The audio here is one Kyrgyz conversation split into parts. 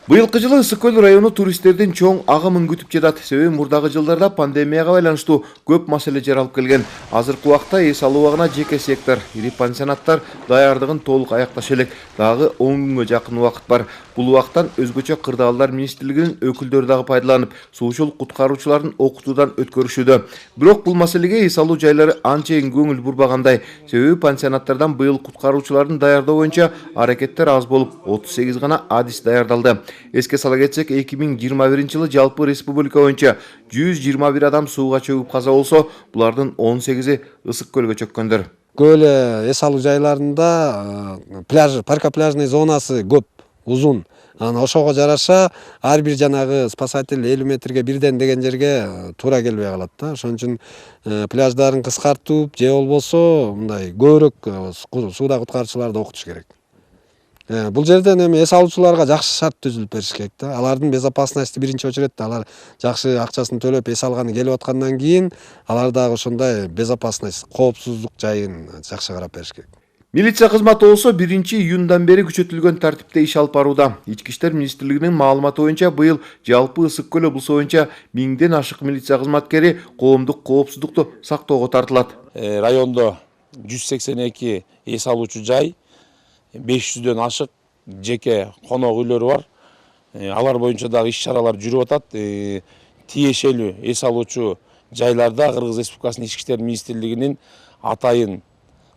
Быйылкы жылы Ысык Көл району туристтердин чоң агымын күтүп жатат. Себеби мурдагы жылдарда пандемияга байланыштуу көп маселе жаралып келген. Азыркы убакта эс алуу убагына жеке сектор, ири пансионаттар даярдыгын толук аякташ элек. Дагы 10 күнгө жакын убакыт бар. Бул убакыттан өзгөчө Кырдаалдар министрлигинин өкүлдөрү дагы пайдаланып, суучул куткаруучулардын окутуудан өткөрүшүүдө. Бирок бул маселеге эс алуу жайлары анчейин көңүл бурбагандай. Себеби пансионаттардан быйыл куткаруучулардын даярдоо боюнча аракеттер аз болуп, 38 гана адис даярдалды. Эске сала кетсек, 2021 жылы жалпы республика боюнча 121 адам сууга чөгүп каза болсо, булардын 18-и Ысык Көлгө чөккөндөр. Көп эле эс алуу жайларында парка пляжный зонасы көп, узун. Анан ошого жараша ар бир жанагы спасатель 50 метрге бирден деген жерге туура келбей калат да. Ошон үчүн пляждарын кыскартып, же болбосо мындай көбүрөөк сууда куткаруучуларды окутуш керек. Бул жерден эми эс алуучуларга жакшы шарт түзүлүп бериш керек да. Алардын безопасности биринчи очередте, алар жакшы акчасын төлөп эс алганы келип аткандан кийин алар дагы ошондой безопасность, коопсуздук жайын жакшы карап бериш керек. Милиция кызматы болсо 1-июндан бери күчөтүлгөн тартипте иш алып барууда. Ички иштер министрлигинин маалыматы боюнча быйыл жалпы Ысык Көл облусу боюнча 1000ден ашык милиция кызматкери коомдук коопсуздукту сактоого тартылат. Райондо 182 эс алуучу жай, 500дөн ашык жеке конок үйлөрү бар. Алар боюнча дагы иш-чаралар жүрүп атат. Тиешелүү эс алуучу жайларда Кыргыз Республикасынын Ички иштер министрлигинин атайын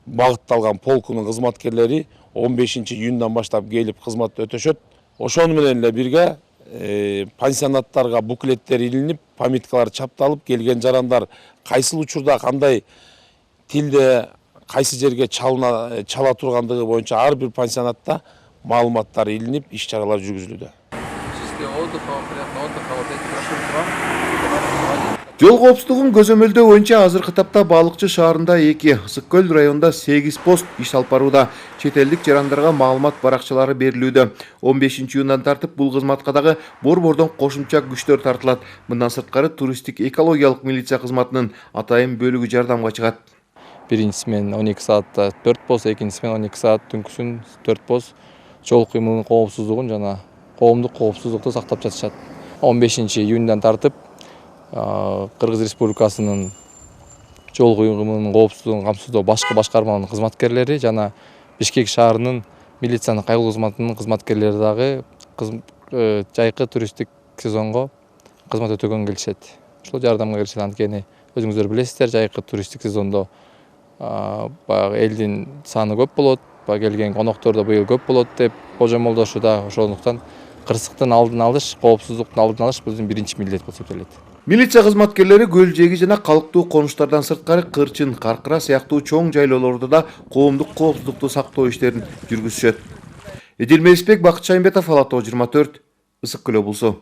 багытталган полкунун кызматкерлери 15-июндан баштап келип кызмат өтөшөт. Ошону менен эле бирге пансионаттарга буклеттер илинип, памяткалар чапталып, келген жарандар кайсыл учурда кандай тилде кайсы жерге чала тургандыгы боюнча ар бир пансионатта маалыматтар илинип, иш-чаралар жүргүзүлүүдө. Жол коопсуздугун көзөмөлдөө боюнча азыркы тапта Балыкчы шаарында 2, Ысык Көл районунда 8 пост иш алып барууда. Чет элдик жарандарга маалымат баракчалары берилүүдө. 15-июндан тартып бул кызматка дагы борбордон кошумча күчтөр тартылат. Мындан сырткары туристтик экологиялык милиция кызматынын атайын бөлүгү жардамга чыгат. Биринчисимен 12 саатта 4 пост, экинчисимен 12 саат түнкүсүн 4 пост жол кыймылынын коопсуздугун жана коомдук коопсуздукту сактап жатышат. 15-июндан тартып Кыргыз Республикасынын жол кыймылынын коопсуздугун камсыздоо башкы башкарманын кызматкерлери жана Бишкек шаарынын милициянын кайгылуу кызматынын кызматкерлери дагы жайкы туристтик сезонго кызмат өтөгөнгө келишет. Ушул жардамга келишет. Анткени өзүңүздөр билесиздер, жайкы туристтик сезондо баягы элдин саны көп болот, келген коноктор да быйыл көп болот деп божомолдошууда. Ошондуктан кырсыктын алдын алыш, коопсуздуктун алдын алыш биздин биринчи милдет болуп эсептелет. Милиция кызматкерлери көл жээги жана калктуу конуштардан сырткары Кырчын, Каркыра сыяктуу чоң жайлоолордо да коомдук коопсуздукту сактоо иштерин жүргүзүшөт. Эдил Мелисбек, Бакыт Шаймбетов, Ала Тоо 24, Ысык Көл облусу.